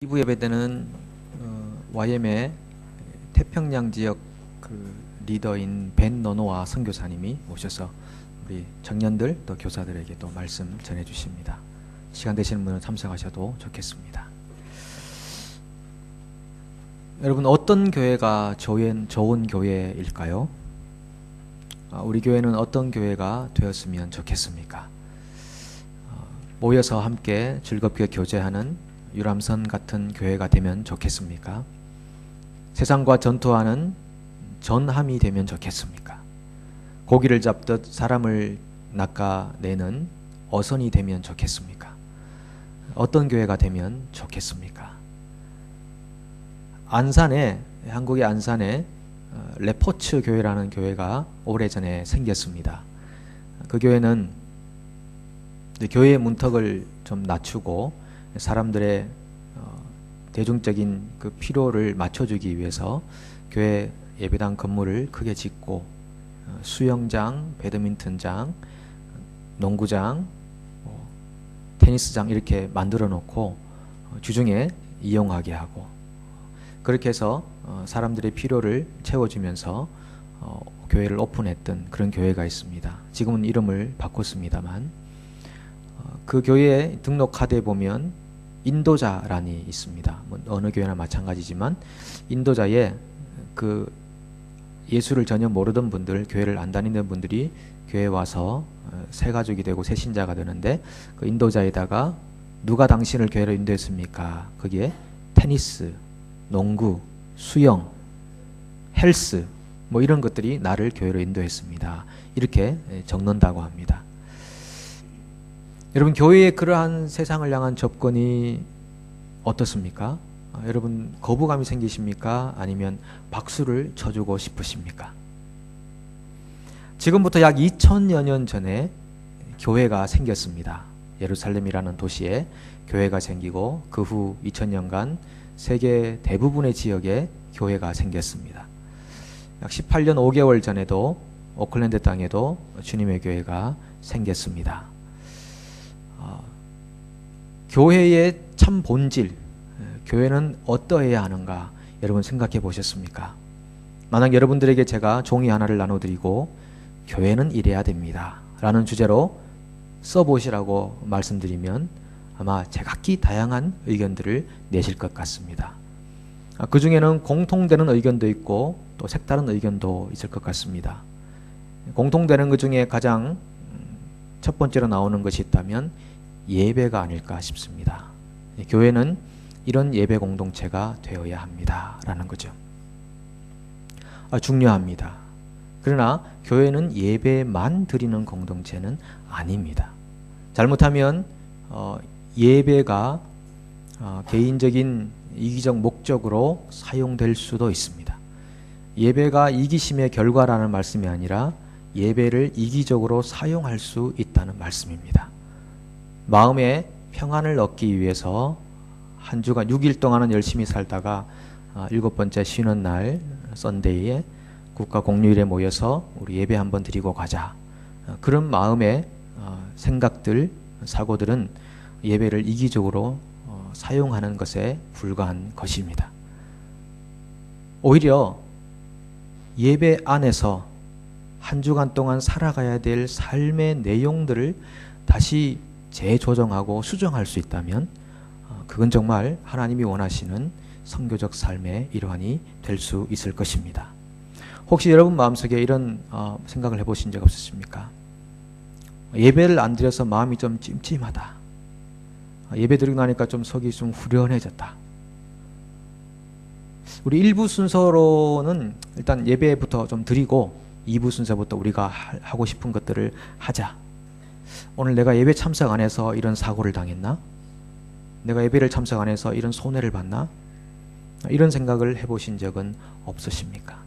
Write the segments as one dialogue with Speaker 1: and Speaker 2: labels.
Speaker 1: 2부 예배 때는 YM의 태평양 지역 리더인 벤 너노아 선교사님이 오셔서 우리 청년들 또 교사들에게 또 말씀 전해 주십니다. 시간 되시는 분은 참석하셔도 좋겠습니다. 여러분, 어떤 교회가 좋은 교회일까요? 우리 교회는 어떤 교회가 되었으면 좋겠습니까? 모여서 함께 즐겁게 교제하는 유람선 같은 교회가 되면 좋겠습니까? 세상과 전투하는 전함이 되면 좋겠습니까? 고기를 잡듯 사람을 낚아내는 어선이 되면 좋겠습니까? 어떤 교회가 되면 좋겠습니까? 한국의 안산에 레포츠 교회라는 교회가 오래전에 생겼습니다. 그 교회는 교회의 문턱을 좀 낮추고 사람들의 대중적인 그 필요를 맞춰주기 위해서 교회 예배당 건물을 크게 짓고 수영장, 배드민턴장, 농구장, 테니스장 이렇게 만들어 놓고 주중에 이용하게 하고, 그렇게 해서 사람들의 필요를 채워주면서 교회를 오픈했던 그런 교회가 있습니다. 지금은 이름을 바꿨습니다만 그 교회에 등록 카드에 보면 인도자란이 있습니다. 어느 교회나 마찬가지지만 인도자에 그 예수를 전혀 모르던 분들, 교회를 안 다니는 분들이 교회에 와서 새 가족이 되고 새 신자가 되는데, 그 인도자에다가 누가 당신을 교회로 인도했습니까? 거기에 테니스, 농구, 수영, 헬스 이런 것들이 나를 교회로 인도했습니다. 이렇게 적는다고 합니다. 여러분, 교회의 그러한 세상을 향한 접근이 어떻습니까? 여러분, 거부감이 생기십니까? 아니면 박수를 쳐주고 싶으십니까? 지금부터 약 2000여 년 전에 교회가 생겼습니다. 예루살렘이라는 도시에 교회가 생기고 그 후 2000년간 세계 대부분의 지역에 교회가 생겼습니다. 약 18년 5개월 전에도 오클랜드 땅에도 주님의 교회가 생겼습니다. 교회의 참 본질, 교회는 어떠해야 하는가 여러분 생각해 보셨습니까? 만약 여러분들에게 제가 종이 하나를 나눠드리고 교회는 이래야 됩니다 라는 주제로 써보시라고 말씀드리면 아마 제각기 다양한 의견들을 내실 것 같습니다. 그 중에는 공통되는 의견도 있고 또 색다른 의견도 있을 것 같습니다. 공통되는 것 중에 가장 첫 번째로 나오는 것이 있다면 예배가 아닐까 싶습니다. 교회는 이런 예배 공동체가 되어야 합니다 라는 거죠. 중요합니다. 그러나 교회는 예배만 드리는 공동체는 아닙니다. 잘못하면 예배가 개인적인 이기적 목적으로 사용될 수도 있습니다. 예배가 이기심의 결과라는 말씀이 아니라 예배를 이기적으로 사용할 수 있다는 말씀입니다. 마음의 평안을 얻기 위해서 한 주간 6일 동안은 열심히 살다가 7번째 쉬는 날 썬데이에 국가 공휴일에 모여서 우리 예배 한번 드리고 가자, 그런 마음의 생각들, 사고들은 예배를 이기적으로 사용하는 것에 불과한 것입니다. 오히려 예배 안에서 한 주간 동안 살아가야 될 삶의 내용들을 다시 재조정하고 수정할 수 있다면 그건 정말 하나님이 원하시는 선교적 삶의 일환이 될 수 있을 것입니다. 혹시 여러분 마음속에 이런 생각을 해보신 적 없으십니까? 예배를 안 드려서 마음이 좀 찜찜하다. 예배 드리고 나니까 좀 속이 좀 후련해졌다. 우리 1부 순서로는 일단 예배부터 좀 드리고 2부 순서부터 우리가 하고 싶은 것들을 하자. 오늘 내가 예배 참석 안 해서 이런 사고를 당했나? 내가 예배를 참석 안 해서 이런 손해를 봤나? 이런 생각을 해보신 적은 없으십니까?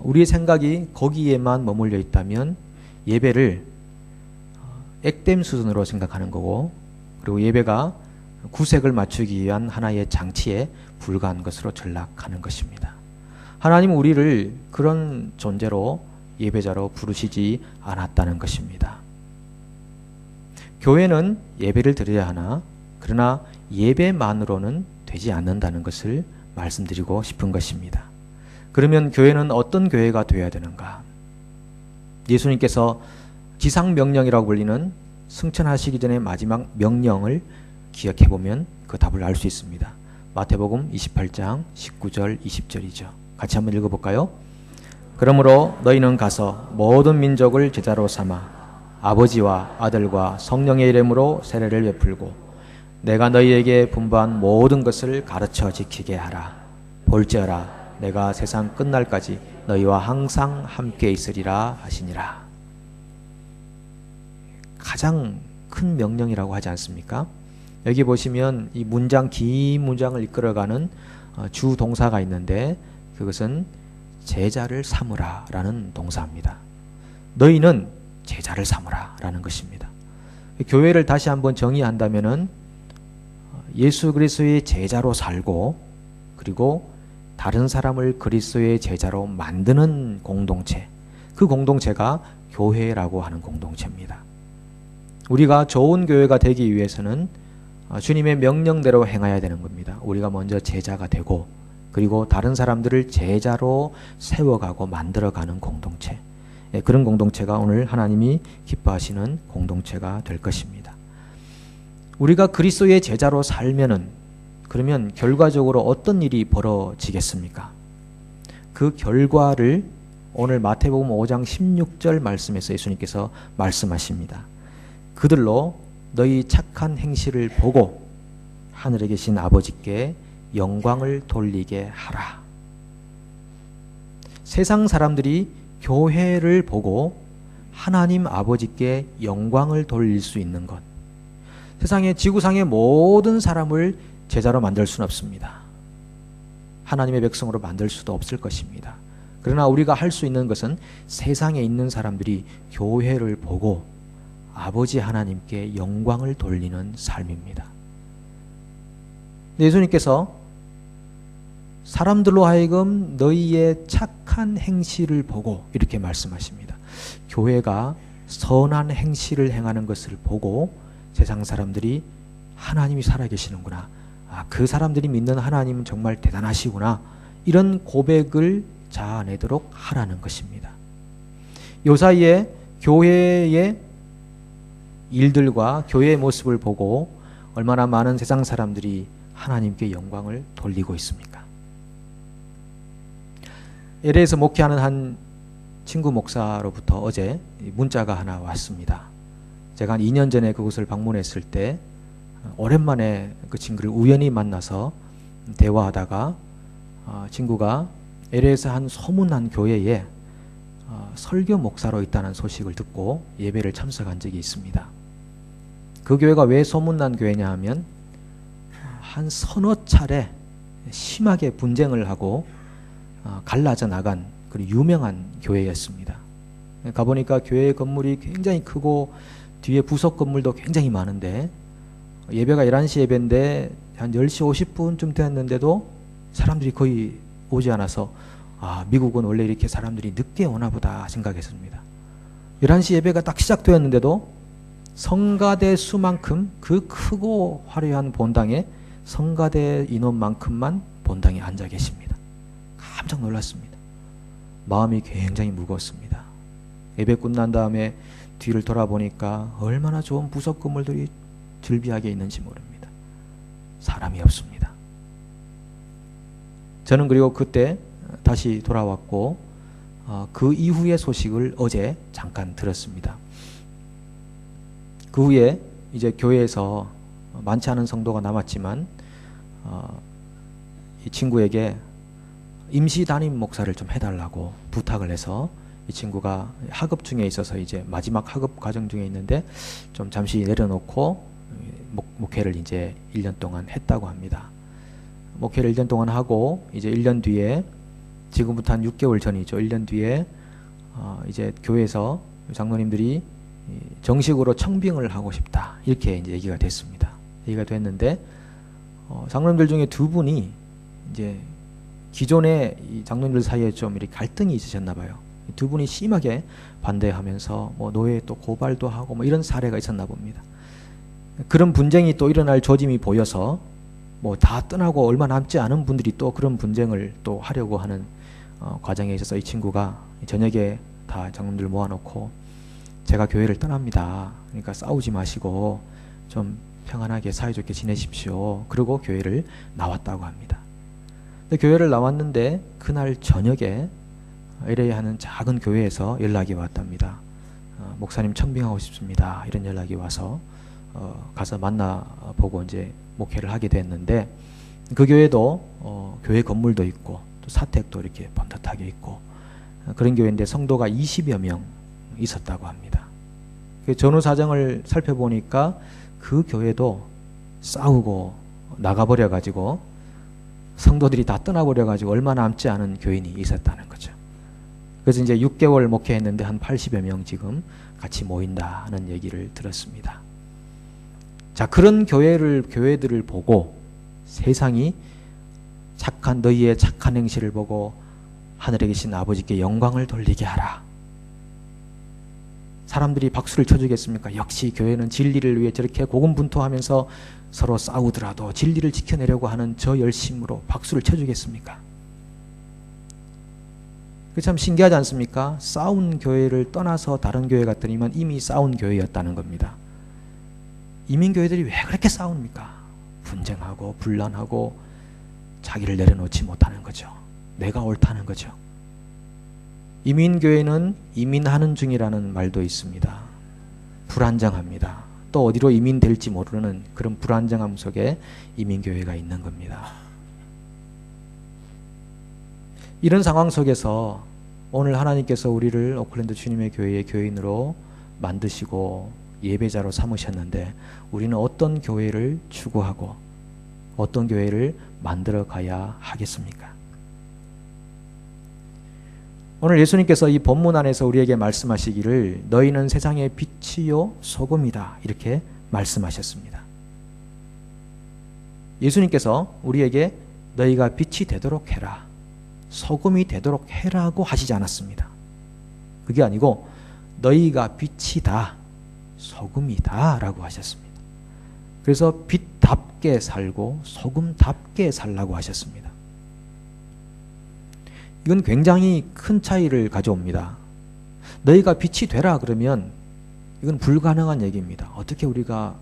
Speaker 1: 우리의 생각이 거기에만 머물러 있다면 예배를 액땜 수준으로 생각하는 거고, 그리고 예배가 구색을 맞추기 위한 하나의 장치에 불과한 것으로 전락하는 것입니다. 하나님은 우리를 그런 존재로 예배자로 부르시지 않았다는 것입니다. 교회는 예배를 드려야 하나, 그러나 예배만으로는 되지 않는다는 것을 말씀드리고 싶은 것입니다. 그러면 교회는 어떤 교회가 되어야 되는가? 예수님께서 지상명령이라고 불리는 승천하시기 전에 마지막 명령을 기억해 보면 그 답을 알 수 있습니다. 마태복음 28장 19절 20절이죠. 같이 한번 읽어볼까요? 그러므로 너희는 가서 모든 민족을 제자로 삼아 아버지와 아들과 성령의 이름으로 세례를 베풀고 내가 너희에게 분부한 모든 것을 가르쳐 지키게 하라. 볼지어라 내가 세상 끝날까지 너희와 항상 함께 있으리라 하시니라. 가장 큰 명령이라고 하지 않습니까? 여기 보시면 이 문장, 긴 문장을 이끌어가는 주 동사가 있는데 그것은 제자를 삼으라 라는 동사입니다. 너희는 제자를 삼으라 라는 것입니다. 교회를 다시 한번 정의한다면은 예수 그리스도의 제자로 살고 그리고 다른 사람을 그리스도의 제자로 만드는 공동체, 그 공동체가 교회라고 하는 공동체입니다. 우리가 좋은 교회가 되기 위해서는 주님의 명령대로 행해야 되는 겁니다. 우리가 먼저 제자가 되고 그리고 다른 사람들을 제자로 세워가고 만들어가는 공동체, 그런 공동체가 오늘 하나님이 기뻐하시는 공동체가 될 것입니다. 우리가 그리스도의 제자로 살면은 그러면 결과적으로 어떤 일이 벌어지겠습니까? 그 결과를 오늘 마태복음 5장 16절 말씀에서 예수님께서 말씀하십니다. 그들로 너희 착한 행실을 보고 하늘에 계신 아버지께 영광을 돌리게 하라. 세상 사람들이 교회를 보고 하나님 아버지께 영광을 돌릴 수 있는 것, 세상의 지구상의 모든 사람을 제자로 만들 수는 없습니다. 하나님의 백성으로 만들 수도 없을 것입니다. 그러나 우리가 할 수 있는 것은 세상에 있는 사람들이 교회를 보고 아버지 하나님께 영광을 돌리는 삶입니다. 예수님께서 사람들로 하여금 너희의 착한 행실을 보고 이렇게 말씀하십니다. 교회가 선한 행실을 행하는 것을 보고 세상 사람들이 하나님이 살아계시는구나, 그 사람들이 믿는 하나님은 정말 대단하시구나, 이런 고백을 자아내도록 하라는 것입니다. 요 사이에 교회의 일들과 교회의 모습을 보고 얼마나 많은 세상 사람들이 하나님께 영광을 돌리고 있습니까? LA에서 목회하는 한 친구 목사로부터 어제 문자가 하나 왔습니다. 제가 한 2년 전에 그곳을 방문했을 때 오랜만에 그 친구를 우연히 만나서 대화하다가 친구가 LA에서 한 소문난 교회에 설교 목사로 있다는 소식을 듣고 예배를 참석한 적이 있습니다. 그 교회가 왜 소문난 교회냐 하면 한 서너 차례 심하게 분쟁을 하고 갈라져 나간 그런 유명한 교회였습니다. 가보니까 교회 건물이 굉장히 크고 뒤에 부속 건물도 굉장히 많은데 예배가 11시 예배인데 한 10시 50분쯤 됐는데도 사람들이 거의 오지 않아서 미국은 원래 이렇게 사람들이 늦게 오나 보다 생각했습니다. 11시 예배가 딱 시작되었는데도 성가대 수만큼 그 크고 화려한 본당에 성가대 인원만큼만 본당에 앉아 계십니다. 깜짝 놀랐습니다. 마음이 굉장히 무거웠습니다. 예배 끝난 다음에 뒤를 돌아보니까 얼마나 좋은 부속 건물들이 즐비하게 있는지 모릅니다. 사람이 없습니다. 저는 그리고 그때 다시 돌아왔고 그 이후의 소식을 어제 잠깐 들었습니다. 그 후에 이제 교회에서 많지 않은 성도가 남았지만 이 친구에게 임시 담임 목사를 좀 해달라고 부탁을 해서 이 친구가 학업 중에 있어서 이제 마지막 학업 과정 중에 있는데 좀 잠시 내려놓고 목회를 이제 1년 동안 했다고 합니다. 목회를 1년 동안 하고 이제 1년 뒤에, 지금부터 한 6개월 전이죠. 1년 뒤에 이제 교회에서 장로님들이 정식으로 청빙을 하고 싶다, 이렇게 이제 얘기가 됐습니다. 얘기가 됐는데 장로님들 중에 두 분이 이제 기존의 이 장로님들 사이에 좀 이렇게 갈등이 있으셨나 봐요. 두 분이 심하게 반대하면서 뭐 노예 또 고발도 하고 뭐 이런 사례가 있었나 봅니다. 그런 분쟁이 또 일어날 조짐이 보여서 뭐 다 떠나고 얼마 남지 않은 분들이 또 그런 분쟁을 또 하려고 하는 과정에 있어서 이 친구가 저녁에 다 장로들 모아놓고 제가 교회를 떠납니다. 그러니까 싸우지 마시고 좀 평안하게 사이좋게 지내십시오. 그리고 교회를 나왔다고 합니다. 근데 교회를 나왔는데 그날 저녁에 LA 하는 작은 교회에서 연락이 왔답니다. 목사님 청빙하고 싶습니다. 이런 연락이 와서 가서 만나보고 이제 목회를 하게 됐는데 그 교회도 교회 건물도 있고 또 사택도 이렇게 번듯하게 있고 그런 교회인데 성도가 20여 명 있었다고 합니다. 그 전후 사정을 살펴보니까 그 교회도 싸우고 나가버려 가지고 성도들이 다 떠나버려 가지고 얼마 남지 않은 교인이 있었다는 거죠. 그래서 이제 6개월 목회했는데 한 80여 명 지금 같이 모인다는 얘기를 들었습니다. 자, 그런 교회들을 보고 세상이 너희의 착한 행실을 보고 하늘에 계신 아버지께 영광을 돌리게 하라. 사람들이 박수를 쳐주겠습니까? 역시 교회는 진리를 위해 저렇게 고군분투하면서 서로 싸우더라도 진리를 지켜내려고 하는 저 열심으로 박수를 쳐주겠습니까? 그 참 신기하지 않습니까? 싸운 교회를 떠나서 다른 교회 갔더니만 이미 싸운 교회였다는 겁니다. 이민교회들이 왜 그렇게 싸웁니까? 분쟁하고 분란하고 자기를 내려놓지 못하는 거죠. 내가 옳다는 거죠. 이민교회는 이민하는 중이라는 말도 있습니다. 불안정합니다. 또 어디로 이민될지 모르는 그런 불안정함 속에 이민교회가 있는 겁니다. 이런 상황 속에서 오늘 하나님께서 우리를 오클랜드 주님의 교회의 교인으로 만드시고 예배자로 삼으셨는데 우리는 어떤 교회를 추구하고 어떤 교회를 만들어 가야 하겠습니까? 오늘 예수님께서 이 본문 안에서 우리에게 말씀하시기를 너희는 세상의 빛이요 소금이다 이렇게 말씀하셨습니다. 예수님께서 우리에게 너희가 빛이 되도록 해라, 소금이 되도록 해라고 하시지 않았습니다. 그게 아니고 너희가 빛이다, 소금이다 라고 하셨습니다. 그래서 빛답게 살고 소금답게 살라고 하셨습니다. 이건 굉장히 큰 차이를 가져옵니다. 너희가 빛이 되라 그러면 이건 불가능한 얘기입니다. 어떻게 우리가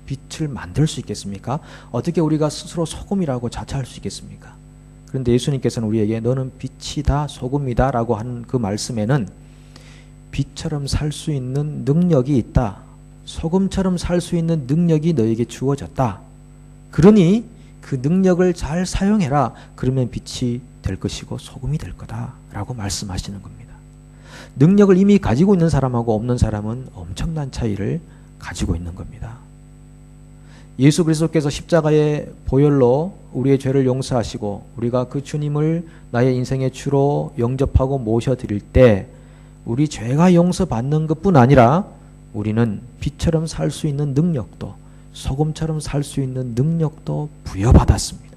Speaker 1: 빛을 만들 수 있겠습니까? 어떻게 우리가 스스로 소금이라고 자처할 수 있겠습니까? 그런데 예수님께서는 우리에게 너는 빛이다 소금이다 라고 하는 그 말씀에는 빛처럼 살 수 있는 능력이 있다, 소금처럼 살 수 있는 능력이 너에게 주어졌다. 그러니 그 능력을 잘 사용해라. 그러면 빛이 될 것이고 소금이 될 거다 라고 말씀하시는 겁니다. 능력을 이미 가지고 있는 사람하고 없는 사람은 엄청난 차이를 가지고 있는 겁니다. 예수 그리스도께서 십자가의 보혈로 우리의 죄를 용서하시고 우리가 그 주님을 나의 인생의 주로 영접하고 모셔드릴 때 우리 죄가 용서받는 것뿐 아니라 우리는 빛처럼 살 수 있는 능력도 소금처럼 살 수 있는 능력도 부여받았습니다.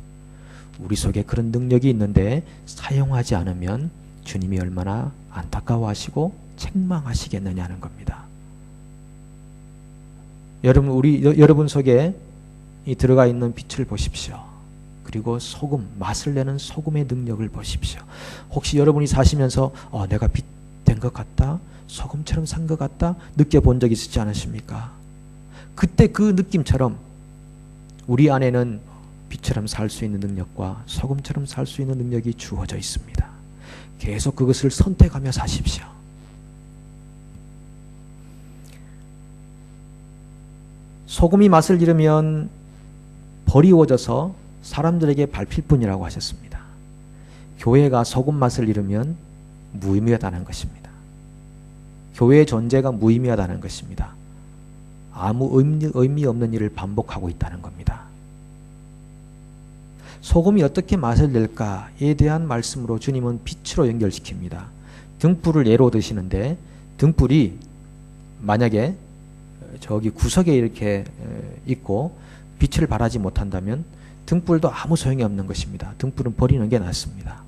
Speaker 1: 우리 속에 그런 능력이 있는데 사용하지 않으면 주님이 얼마나 안타까워하시고 책망하시겠느냐는 겁니다. 여러분 속에 이 들어가 있는 빛을 보십시오. 그리고 소금, 맛을 내는 소금의 능력을 보십시오. 혹시 여러분이 사시면서 내가 빛 된 것 같다, 소금처럼 산 것 같다 느껴본 적 있으지 않으십니까? 그때 그 느낌처럼 우리 안에는 빛처럼 살 수 있는 능력과 소금처럼 살 수 있는 능력이 주어져 있습니다. 계속 그것을 선택하며 사십시오. 소금이 맛을 잃으면 버리워져서 사람들에게 밟힐 뿐이라고 하셨습니다. 교회가 소금 맛을 잃으면 무의미하다는 것입니다. 교회의 존재가 무의미하다는 것입니다. 아무 의미 없는 일을 반복하고 있다는 겁니다. 소금이 어떻게 맛을 낼까에 대한 말씀으로 주님은 빛으로 연결시킵니다. 등불을 예로 드시는데 등불이 만약에 저기 구석에 이렇게 있고 빛을 발하지 못한다면 등불도 아무 소용이 없는 것입니다. 등불은 버리는 게 낫습니다.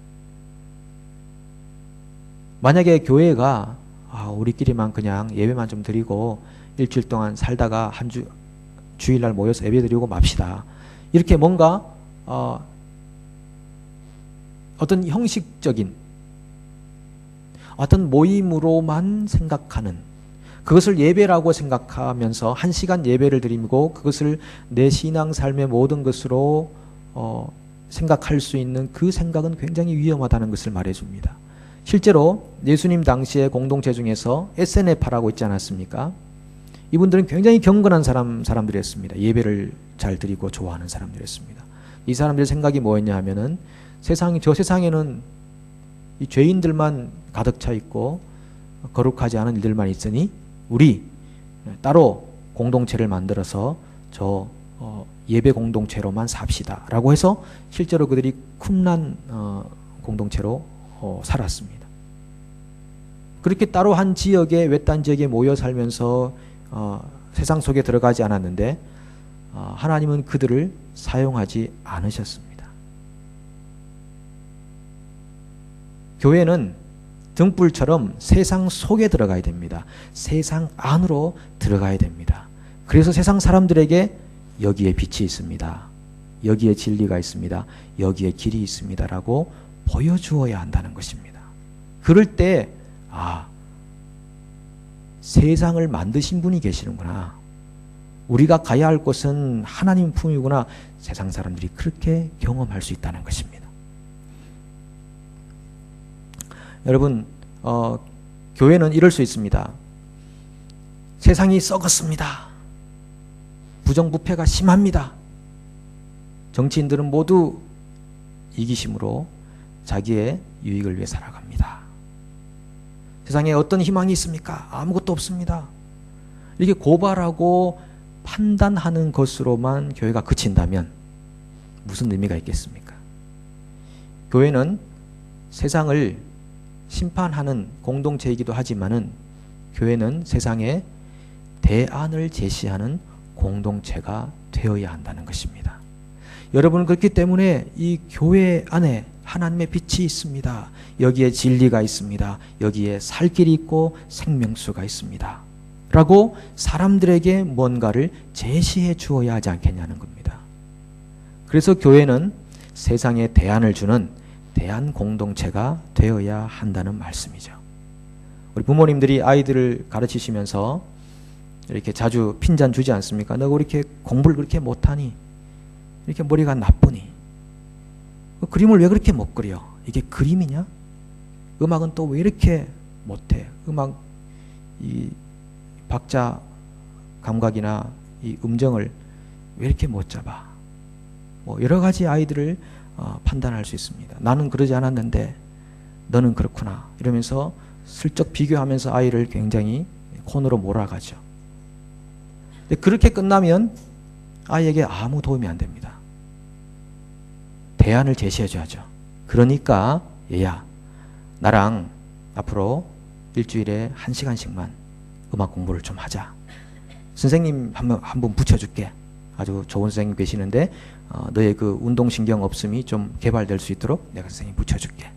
Speaker 1: 만약에 교회가 우리끼리만 그냥 예배만 좀 드리고 일주일 동안 살다가 한 주 주일날 모여서 예배드리고 맙시다. 이렇게 뭔가 어떤 형식적인 어떤 모임으로만 생각하는, 그것을 예배라고 생각하면서 1시간 예배를 드리고 그것을 내 신앙 삶의 모든 것으로 생각할 수 있는 그 생각은 굉장히 위험하다는 것을 말해줍니다. 실제로 예수님 당시의 공동체 중에서 SNF라고 있지 않았습니까? 이분들은 굉장히 경건한 사람들이었습니다. 예배를 잘 드리고 좋아하는 사람들이었습니다. 이 사람들의 생각이 뭐였냐 하면은 저 세상에는 이 죄인들만 가득 차 있고 거룩하지 않은 일들만 있으니 우리 따로 공동체를 만들어서 예배 공동체로만 삽시다 라고 해서 실제로 그들이 쿰란 공동체로 살았습니다. 그렇게 따로 한 지역에, 외딴 지역에 모여 살면서 세상 속에 들어가지 않았는데 하나님은 그들을 사용하지 않으셨습니다. 교회는 등불처럼 세상 속에 들어가야 됩니다. 세상 안으로 들어가야 됩니다. 그래서 세상 사람들에게 여기에 빛이 있습니다. 여기에 진리가 있습니다. 여기에 길이 있습니다. 라고 보여주어야 한다는 것입니다. 그럴 때 세상을 만드신 분이 계시는구나. 우리가 가야 할 곳은 하나님 품이구나. 세상 사람들이 그렇게 경험할 수 있다는 것입니다. 여러분, 교회는 이럴 수 있습니다. 세상이 썩었습니다. 부정부패가 심합니다. 정치인들은 모두 이기심으로 자기의 유익을 위해 살아갑니다. 세상에 어떤 희망이 있습니까? 아무것도 없습니다. 이렇게 고발하고 판단하는 것으로만 교회가 그친다면 무슨 의미가 있겠습니까? 교회는 세상을 심판하는 공동체이기도 하지만은 교회는 세상에 대안을 제시하는 공동체가 되어야 한다는 것입니다. 여러분, 그렇기 때문에 이 교회 안에 하나님의 빛이 있습니다. 여기에 진리가 있습니다. 여기에 살 길이 있고 생명수가 있습니다. 라고 사람들에게 뭔가를 제시해 주어야 하지 않겠냐는 겁니다. 그래서 교회는 세상에 대안을 주는 대안 공동체가 되어야 한다는 말씀이죠. 우리 부모님들이 아이들을 가르치시면서 이렇게 자주 핀잔 주지 않습니까? 너가 이렇게 공부를 그렇게 못하니, 이렇게 머리가 나쁘니, 그 그림을 왜 그렇게 못 그려? 이게 그림이냐? 음악은 또 왜 이렇게 못해? 음악 이 박자 감각이나 이 음정을 왜 이렇게 못 잡아? 뭐 여러 가지 아이들을 판단할 수 있습니다. 나는 그러지 않았는데 너는 그렇구나 이러면서 슬쩍 비교하면서 아이를 굉장히 코너로 몰아가죠. 근데 그렇게 끝나면 아이에게 아무 도움이 안 됩니다. 대안을 제시해줘야죠. 그러니까 얘야, 나랑 앞으로 일주일에 1시간씩만 음악 공부를 좀 하자. 선생님 한번 붙여줄게. 아주 좋은 선생님 계시는데 너의 그 운동신경 없음이 좀 개발될 수 있도록 내가 선생님 붙여줄게.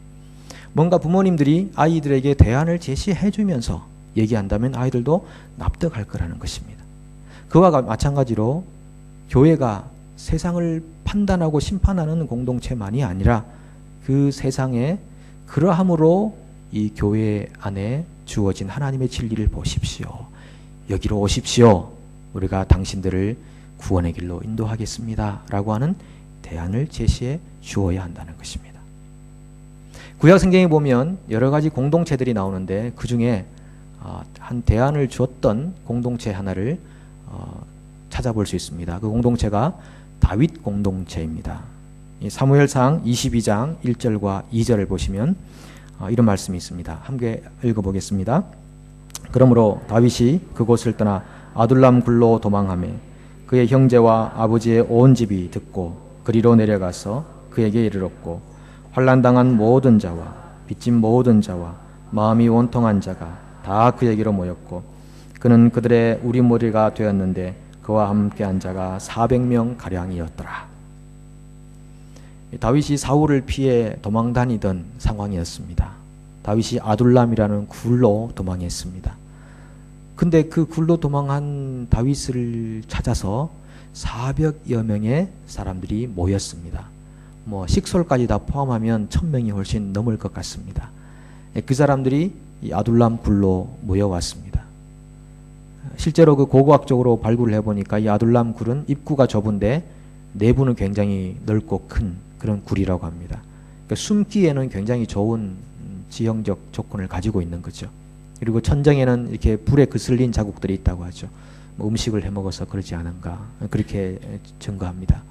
Speaker 1: 뭔가 부모님들이 아이들에게 대안을 제시해주면서 얘기한다면 아이들도 납득할 거라는 것입니다. 그와 마찬가지로 교회가 세상을 판단하고 심판하는 공동체만이 아니라 그 세상에 그러함으로 이 교회 안에 주어진 하나님의 진리를 보십시오. 여기로 오십시오. 우리가 당신들을 구원의 길로 인도하겠습니다. 라고 하는 대안을 제시해 주어야 한다는 것입니다. 구약 성경에 보면 여러 가지 공동체들이 나오는데 그 중에 한 대안을 주었던 공동체 하나를 찾아볼 수 있습니다. 그 공동체가 다윗 공동체입니다. 사무엘상 22장 1절과 2절을 보시면 이런 말씀이 있습니다. 함께 읽어보겠습니다. 그러므로 다윗이 그곳을 떠나 아둘람 굴로 도망하며 그의 형제와 아버지의 온 집이 듣고 그리로 내려가서 그에게 이르렀고 환난당한 모든 자와 빚진 모든 자와 마음이 원통한 자가 다 그에게로 모였고 그는 그들의 우리머리가 되었는데 그와 함께한 자가 400명 가량이었더라. 다윗이 사울을 피해 도망 다니던 상황이었습니다. 다윗이 아둘람이라는 굴로 도망했습니다. 근데 그 굴로 도망한 다윗을 찾아서 400여 명의 사람들이 모였습니다. 식솔까지 다 포함하면 1000명이 훨씬 넘을 것 같습니다. 그 사람들이 이 아둘람 굴로 모여왔습니다. 실제로 그 고고학적으로 발굴을 해보니까 이 아둘람 굴은 입구가 좁은데 내부는 굉장히 넓고 큰 그런 굴이라고 합니다. 그러니까 숨기에는 굉장히 좋은 지형적 조건을 가지고 있는 거죠. 그리고 천정에는 이렇게 불에 그슬린 자국들이 있다고 하죠. 음식을 해먹어서 그러지 않은가 그렇게 증거합니다.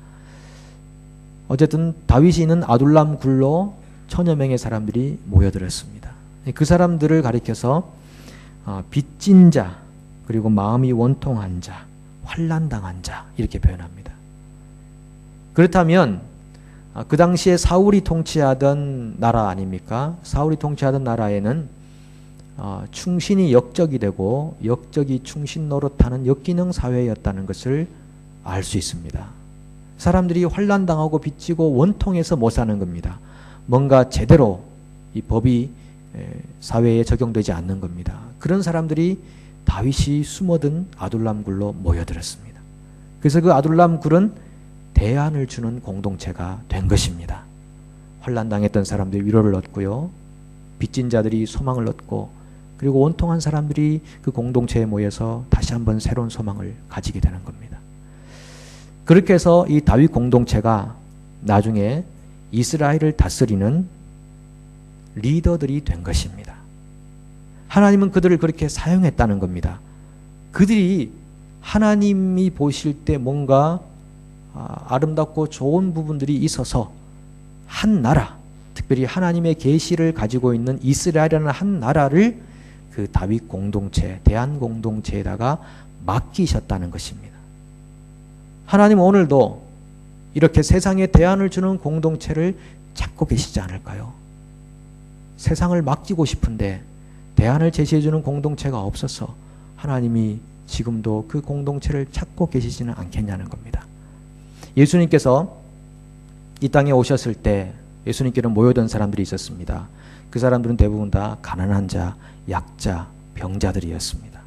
Speaker 1: 어쨌든 다윗이 있는 아둘람 굴로 1000여 명의 사람들이 모여들었습니다. 그 사람들을 가리켜서 빚진 자, 그리고 마음이 원통한 자, 환난당한 자 이렇게 표현합니다. 그렇다면 그 당시에 사울이 통치하던 나라 아닙니까? 사울이 통치하던 나라에는 충신이 역적이 되고 역적이 충신 노릇하는 역기능 사회였다는 것을 알 수 있습니다. 사람들이 환난당하고 빚지고 원통해서 못 사는 겁니다. 뭔가 제대로 이 법이 사회에 적용되지 않는 겁니다. 그런 사람들이 다윗이 숨어든 아둘람 굴로 모여들었습니다. 그래서 그 아둘람 굴은 대안을 주는 공동체가 된 것입니다. 환난당했던 사람들이 위로를 얻고요. 빚진 자들이 소망을 얻고 그리고 원통한 사람들이 그 공동체에 모여서 다시 한번 새로운 소망을 가지게 되는 겁니다. 그렇게 해서 이 다윗 공동체가 나중에 이스라엘을 다스리는 리더들이 된 것입니다. 하나님은 그들을 그렇게 사용했다는 겁니다. 그들이 하나님이 보실 때 뭔가 아름답고 좋은 부분들이 있어서 한 나라, 특별히 하나님의 계시를 가지고 있는 이스라엘이라는 한 나라를 그 다윗 공동체, 대한 공동체에다가 맡기셨다는 것입니다. 하나님 오늘도 이렇게 세상에 대안을 주는 공동체를 찾고 계시지 않을까요? 세상을 맡기고 싶은데 대안을 제시해주는 공동체가 없어서 하나님이 지금도 그 공동체를 찾고 계시지는 않겠냐는 겁니다. 예수님께서 이 땅에 오셨을 때 예수님께는 모여든 사람들이 있었습니다. 그 사람들은 대부분 다 가난한 자, 약자, 병자들이었습니다.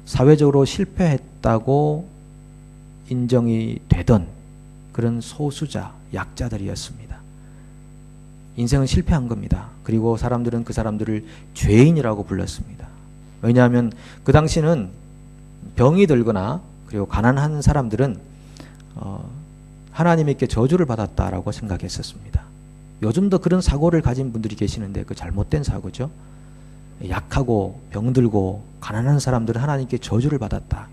Speaker 1: 사회적으로 실패했다고 인정이 되던 그런 소수자, 약자들이었습니다. 인생은 실패한 겁니다. 그리고 사람들은 그 사람들을 죄인이라고 불렀습니다. 왜냐하면 그 당시는 병이 들거나 그리고 가난한 사람들은 하나님께 저주를 받았다라고 생각했었습니다. 요즘도 그런 사고를 가진 분들이 계시는데 그 잘못된 사고죠. 약하고 병들고 가난한 사람들은 하나님께 저주를 받았다.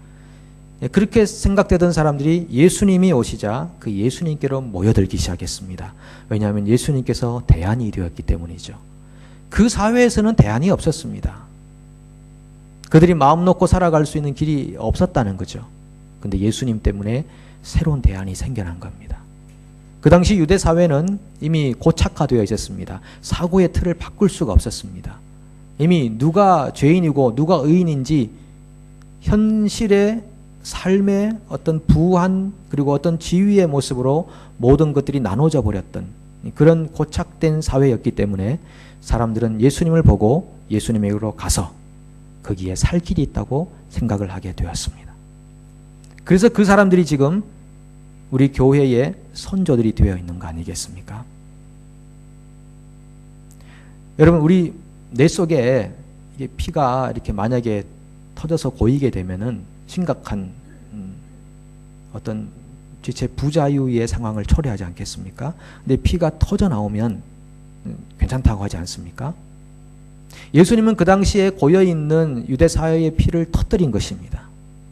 Speaker 1: 그렇게 생각되던 사람들이 예수님이 오시자 그 예수님께로 모여들기 시작했습니다. 왜냐하면 예수님께서 대안이 되었기 때문이죠. 그 사회에서는 대안이 없었습니다. 그들이 마음 놓고 살아갈 수 있는 길이 없었다는 거죠. 근데 예수님 때문에 새로운 대안이 생겨난 겁니다. 그 당시 유대 사회는 이미 고착화되어 있었습니다. 사고의 틀을 바꿀 수가 없었습니다. 이미 누가 죄인이고 누가 의인인지 현실의 삶의 어떤 부한 그리고 어떤 지위의 모습으로 모든 것들이 나눠져 버렸던 그런 고착된 사회였기 때문에 사람들은 예수님을 보고 예수님에게로 가서 거기에 살 길이 있다고 생각을 하게 되었습니다. 그래서 그 사람들이 지금 우리 교회의 선조들이 되어 있는 거 아니겠습니까? 여러분, 우리 뇌 속에 이게 피가 이렇게 만약에 터져서 고이게 되면은 심각한 어떤 지체 부자유의 상황을 초래하지 않겠습니까? 근데 피가 터져 나오면 괜찮다고 하지 않습니까? 예수님은 그 당시에 고여있는 유대 사회의 피를 터뜨린 것입니다.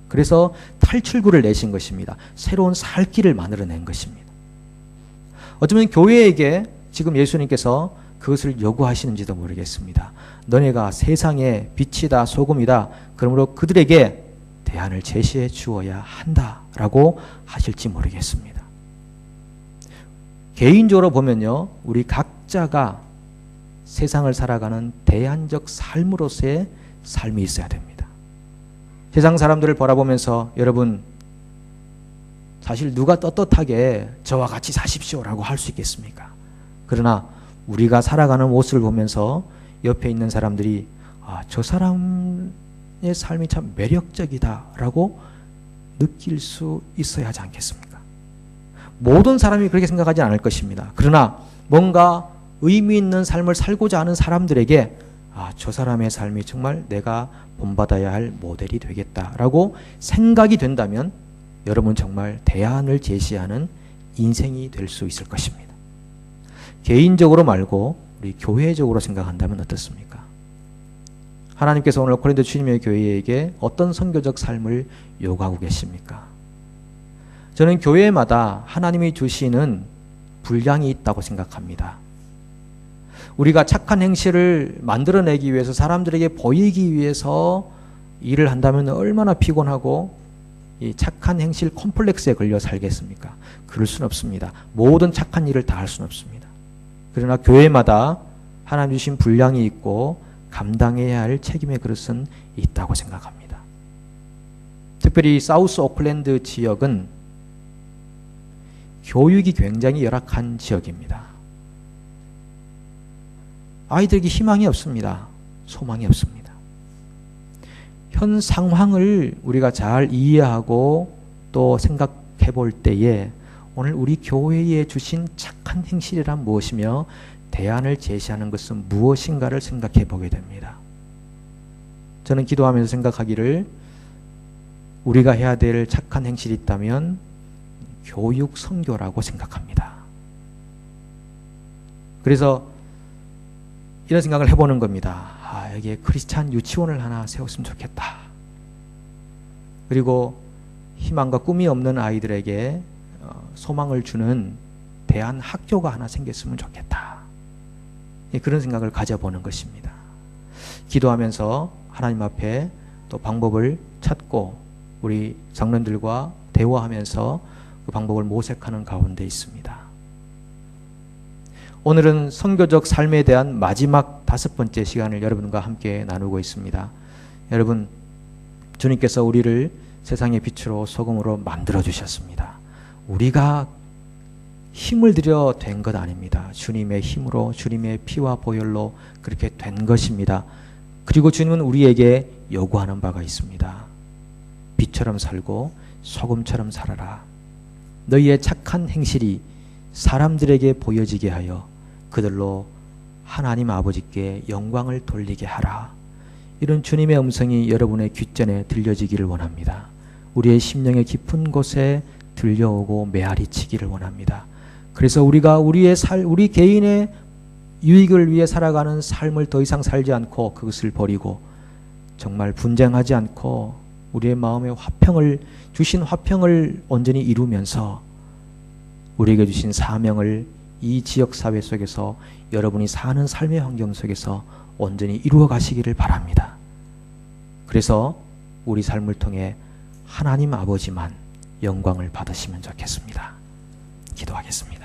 Speaker 1: 그래서 탈출구를 내신 것입니다. 새로운 살 길을 만들어낸 것입니다. 어쩌면 교회에게 지금 예수님께서 그것을 요구하시는지도 모르겠습니다. 너네가 세상의 빛이다, 소금이다. 그러므로 그들에게 대안을 제시해 주어야 한다라고 하실지 모르겠습니다. 개인적으로 보면요, 우리 각자가 세상을 살아가는 대안적 삶으로서의 삶이 있어야 됩니다. 세상 사람들을 바라보면서 여러분, 사실 누가 떳떳하게 저와 같이 사십시오라고 할 수 있겠습니까? 그러나 우리가 살아가는 모습을 보면서 옆에 있는 사람들이 저 사람의 삶이 참 매력적이다라고 느낄 수 있어야 하지 않겠습니까? 모든 사람이 그렇게 생각하지 않을 것입니다. 그러나 뭔가 의미 있는 삶을 살고자 하는 사람들에게 저 사람의 삶이 정말 내가 본받아야 할 모델이 되겠다라고 생각이 된다면 여러분 정말 대안을 제시하는 인생이 될 수 있을 것입니다. 개인적으로 말고 우리 교회적으로 생각한다면 어떻습니까? 하나님께서 오늘 고린도 주님의 교회에게 어떤 선교적 삶을 요구하고 계십니까? 저는 교회마다 하나님이 주시는 분량이 있다고 생각합니다. 우리가 착한 행실을 만들어내기 위해서 사람들에게 보이기 위해서 일을 한다면 얼마나 피곤하고 이 착한 행실 콤플렉스에 걸려 살겠습니까? 그럴 수는 없습니다. 모든 착한 일을 다 할 수는 없습니다. 그러나 교회마다 하나님 주신 분량이 있고 감당해야 할 책임의 그릇은 있다고 생각합니다. 특별히 사우스 오클랜드 지역은 교육이 굉장히 열악한 지역입니다. 아이들에게 희망이 없습니다. 소망이 없습니다. 현 상황을 우리가 잘 이해하고 또 생각해 볼 때에 오늘 우리 교회에 주신 착한 행실이란 무엇이며 대안을 제시하는 것은 무엇인가를 생각해 보게 됩니다. 저는 기도하면서 생각하기를 우리가 해야 될 착한 행실이 있다면 교육 선교라고 생각합니다. 그래서 이런 생각을 해보는 겁니다. 여기에 크리스찬 유치원을 하나 세웠으면 좋겠다. 그리고 희망과 꿈이 없는 아이들에게 소망을 주는 대안 학교가 하나 생겼으면 좋겠다. 그런 생각을 가져보는 것입니다. 기도하면서 하나님 앞에 또 방법을 찾고 우리 장로들과 대화하면서 그 방법을 모색하는 가운데 있습니다. 오늘은 선교적 삶에 대한 마지막 5번째 시간을 여러분과 함께 나누고 있습니다. 여러분, 주님께서 우리를 세상의 빛으로 소금으로 만들어 주셨습니다. 우리가 힘을 들여 된 것 아닙니다. 주님의 힘으로 주님의 피와 보혈로 그렇게 된 것입니다. 그리고 주님은 우리에게 요구하는 바가 있습니다. 빛처럼 살고 소금처럼 살아라. 너희의 착한 행실이 사람들에게 보여지게 하여 그들로 하나님 아버지께 영광을 돌리게 하라. 이런 주님의 음성이 여러분의 귓전에 들려지기를 원합니다. 우리의 심령의 깊은 곳에 들려오고 메아리치기를 원합니다. 그래서 우리가 우리 개인의 유익을 위해 살아가는 삶을 더 이상 살지 않고 그것을 버리고 정말 분쟁하지 않고 우리의 마음의 주신 화평을 온전히 이루면서 우리에게 주신 사명을 이 지역사회 속에서 여러분이 사는 삶의 환경 속에서 온전히 이루어 가시기를 바랍니다. 그래서 우리 삶을 통해 하나님 아버지만 영광을 받으시면 좋겠습니다. 기도하겠습니다.